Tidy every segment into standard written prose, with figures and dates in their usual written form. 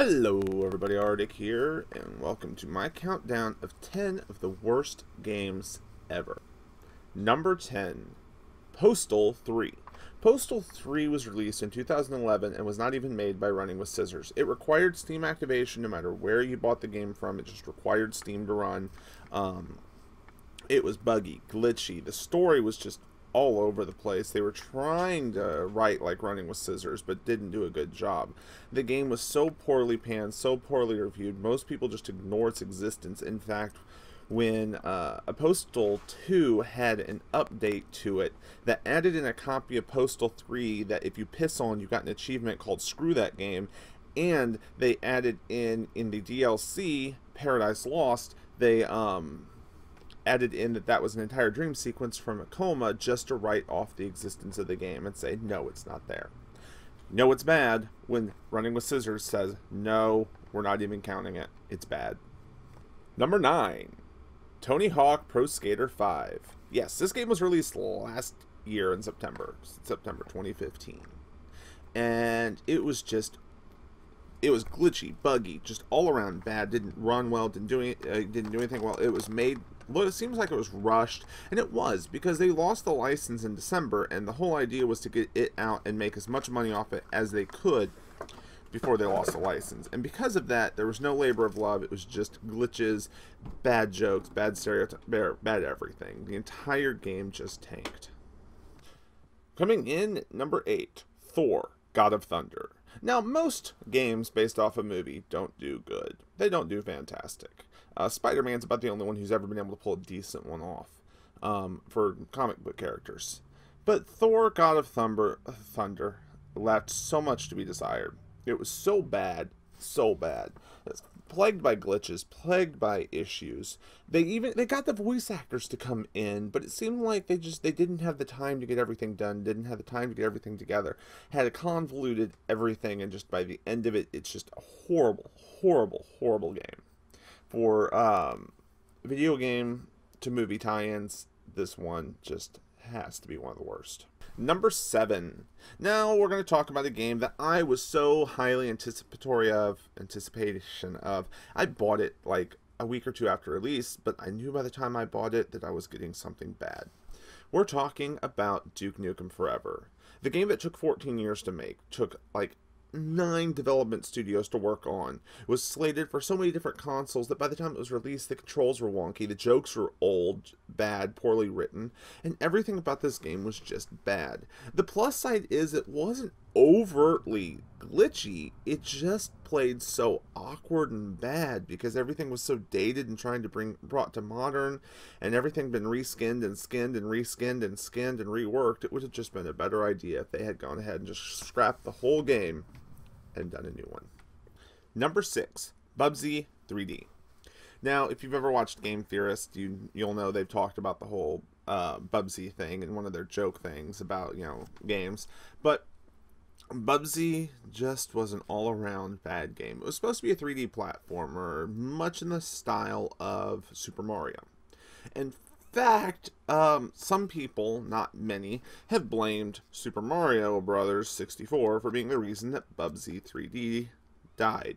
Hello everybody, Arctic here, and welcome to my countdown of 10 of the worst games ever. Number 10, Postal 3. Postal 3 was released in 2011 and was not even made by Running with Scissors. It required Steam activation no matter where you bought the game from. It just required Steam to run. It was buggy, glitchy. The story was just all over the place. They were trying to write like Running with Scissors, but didn't do a good job. The game was so poorly panned, so poorly reviewed, most people just ignore its existence. In fact, when a Postal 2 had an update to it that added in a copy of Postal 3 that if you piss on, you got an achievement called Screw That Game, and they added in the DLC, Paradise Lost, they added in that was an entire dream sequence from a coma just to write off the existence of the game and say, no, it's not there. You know it's bad when Running with Scissors says, no, we're not even counting it. It's bad. Number 9, Tony Hawk Pro Skater 5. Yes, this game was released last year in September 2015. And it was glitchy, buggy, just all around bad. Didn't run well, didn't do anything well. It was made, well, it seems like it was rushed, and it was, because they lost the license in December, and the whole idea was to get it out and make as much money off it as they could before they lost the license. And because of that, there was no labor of love. It was just glitches, bad jokes, bad stereotypes, bad everything. The entire game just tanked. Coming in number 8, Thor: God of Thunder. Now, most games based off a movie don't do good. They don't do fantastic. Spider-Man's about the only one who's ever been able to pull a decent one off for comic book characters. But Thor: God of Thunder left so much to be desired. It was so bad, so bad. It's plagued by glitches, plagued by issues. They got the voice actors to come in, but it seemed like they didn't have the time to get everything done, didn't have the time to get everything together, had a convoluted everything, and just by the end of it, it's just a horrible, horrible, horrible game. For video game to movie tie-ins, this one just has to be one of the worst. Number 7. Now we're going to talk about a game that I was so highly anticipation of. I bought it like a week or two after release, but I knew by the time I bought it that I was getting something bad. We're talking about Duke Nukem Forever. The game that took 14 years to make, took like 9 development studios to work on, was slated for so many different consoles that by the time it was released, the controls were wonky, the jokes were old, bad, poorly written, and everything about this game was just bad. The plus side is it wasn't overtly glitchy, it just played so awkward and bad because everything was so dated and trying to brought to modern, and everything been reskinned and skinned and reskinned and skinned and reworked. It would have just been a better idea if they had gone ahead and just scrapped the whole game and done a new one. Number 6, Bubsy 3D. Now, if you've ever watched Game Theorist, you'll know they've talked about the whole Bubsy thing and one of their joke things about, games. But Bubsy just was an all-around bad game. It was supposed to be a 3D platformer, much in the style of Super Mario. In fact, some people, not many, have blamed Super Mario Bros. 64 for being the reason that Bubsy 3D died.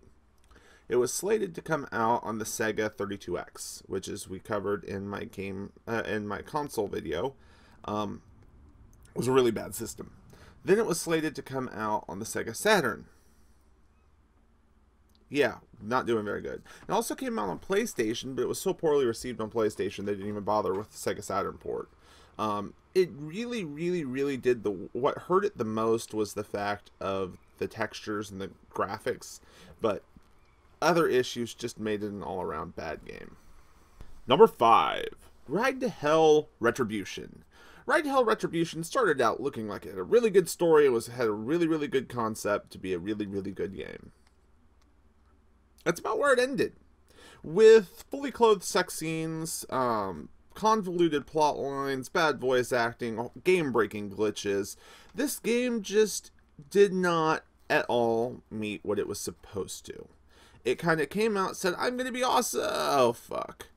It was slated to come out on the Sega 32X, which is we covered in my console video. It was a really bad system. Then it was slated to come out on the Sega Saturn. Yeah, not doing very good. It also came out on PlayStation, but it was so poorly received on PlayStation they didn't even bother with the Sega Saturn port. It really, really, really did what hurt it the most was the fact of the textures and the graphics, but other issues just made it an all-around bad game. Number 5, Ride to Hell Retribution. Ride to Hell Retribution started out looking like it had a really good story. It had a really, really good concept to be a really, really good game. That's about where it ended. With fully clothed sex scenes, convoluted plot lines, bad voice acting, game-breaking glitches, this game just did not at all meet what it was supposed to. It kind of came out and said, I'm going to be awesome. Oh, fuck.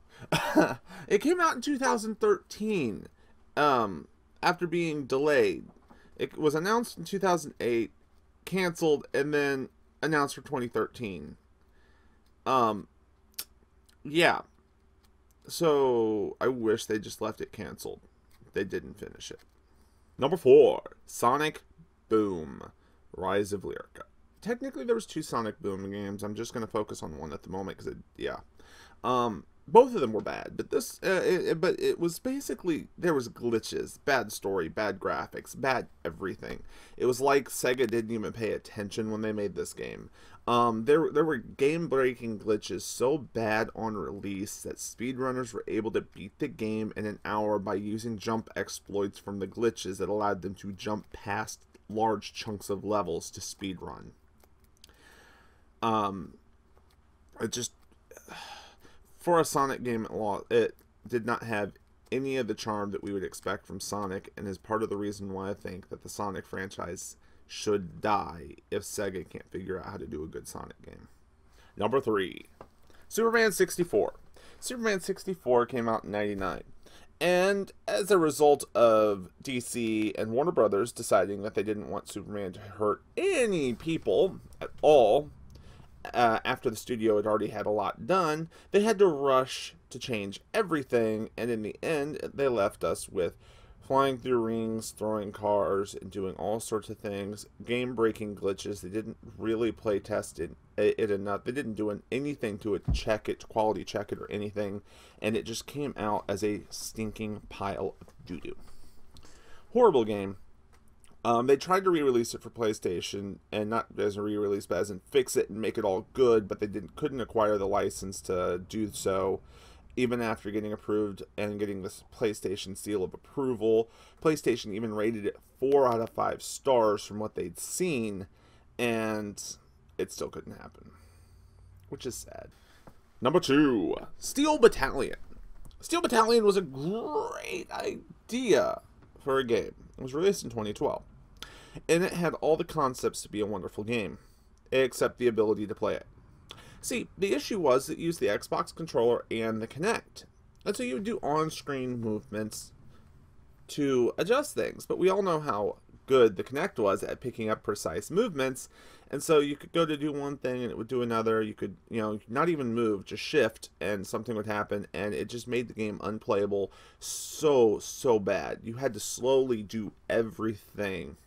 It came out in 2013, after being delayed. It was announced in 2008, canceled, and then announced for 2013. Yeah. So I wish they just left it canceled. They didn't finish it. Number 4, Sonic Boom, Rise of Lyrica. Technically, there was 2 Sonic Boom games. I'm just going to focus on one at the moment because, both of them were bad. But but it was basically, there was glitches, bad story, bad graphics, bad everything. It was like Sega didn't even pay attention when they made this game. There were game-breaking glitches so bad on release that speedrunners were able to beat the game in an hour by using jump exploits from the glitches that allowed them to jump past large chunks of levels to speedrun. It just, for a Sonic game, it did not have any of the charm that we would expect from Sonic, and is part of the reason why I think that the Sonic franchise should die if Sega can't figure out how to do a good Sonic game. Number 3, Superman 64. Superman 64 came out in 99. And as a result of DC and Warner Brothers deciding that they didn't want Superman to hurt any people at all, after the studio had already had a lot done, they had to rush to change everything, and in the end, they left us with flying through rings, throwing cars, and doing all sorts of things, game-breaking glitches. They didn't really play test it enough. They didn't do anything to quality check it or anything, and it just came out as a stinking pile of doo-doo. Horrible game. They tried to re-release it for PlayStation, and not as a re-release, but as in fix it and make it all good, but they couldn't acquire the license to do so, even after getting approved and getting this PlayStation seal of approval. PlayStation even rated it 4 out of 5 stars from what they'd seen, and it still couldn't happen, which is sad. Number 2, Steel Battalion. Steel Battalion was a great idea for a game. It was released in 2012, and it had all the concepts to be a wonderful game, except the ability to play it. See, the issue was that it used the Xbox controller and the Kinect, and so you would do on-screen movements to adjust things, but we all know how good the Kinect was at picking up precise movements, and so you could go to do one thing and it would do another. You could, not even move, just shift, and something would happen, and it just made the game unplayable so bad. You had to slowly do everything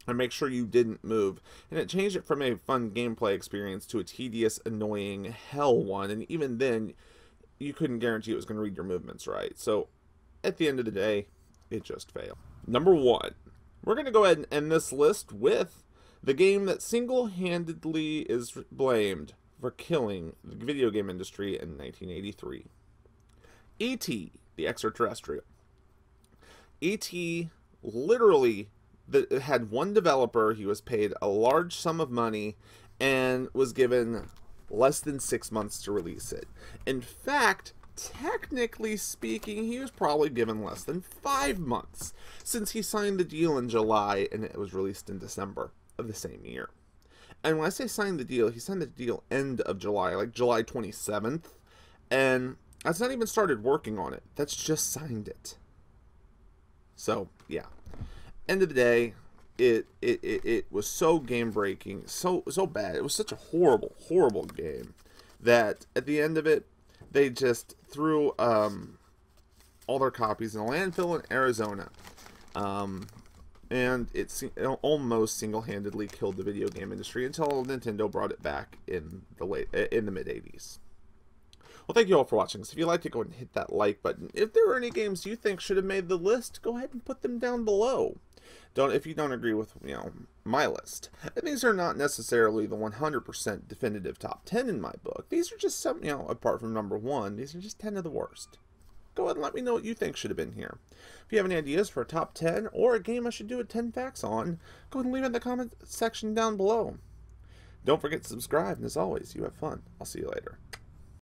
and make sure you didn't move, and it changed it from a fun gameplay experience to a tedious, annoying hell one, and even then you couldn't guarantee it was going to read your movements right. So at the end of the day, it just failed. Number 1, we're going to go ahead and end this list with the game that single-handedly is blamed for killing the video game industry in 1983. E.T., the Extraterrestrial. E.T. literally had one developer. He was paid a large sum of money and was given less than 6 months to release it. In fact, technically speaking, he was probably given less than 5 months, since he signed the deal in July and it was released in December of the same year. And when I say signed the deal, he signed the deal end of July, like July 27th, and that's not even started working on it. That's just signed it. So, yeah. End of the day, it was so game-breaking, so bad. It was such a horrible game that at the end of it, they just threw all their copies in a landfill in Arizona. And it almost single-handedly killed the video game industry until Nintendo brought it back in the mid-80s. Well, thank you all for watching. So if you liked it, go ahead and hit that like button. If there were any games you think should have made the list, go ahead and put them down below. If you don't agree with, my list. And these are not necessarily the 100% definitive top 10 in my book. These are just some, apart from number 1, these are just 10 of the worst. Go ahead and let me know what you think should have been here. If you have any ideas for a top 10 or a game I should do a 10 facts on, go ahead and leave it in the comment section down below. Don't forget to subscribe, and as always, you have fun. I'll see you later.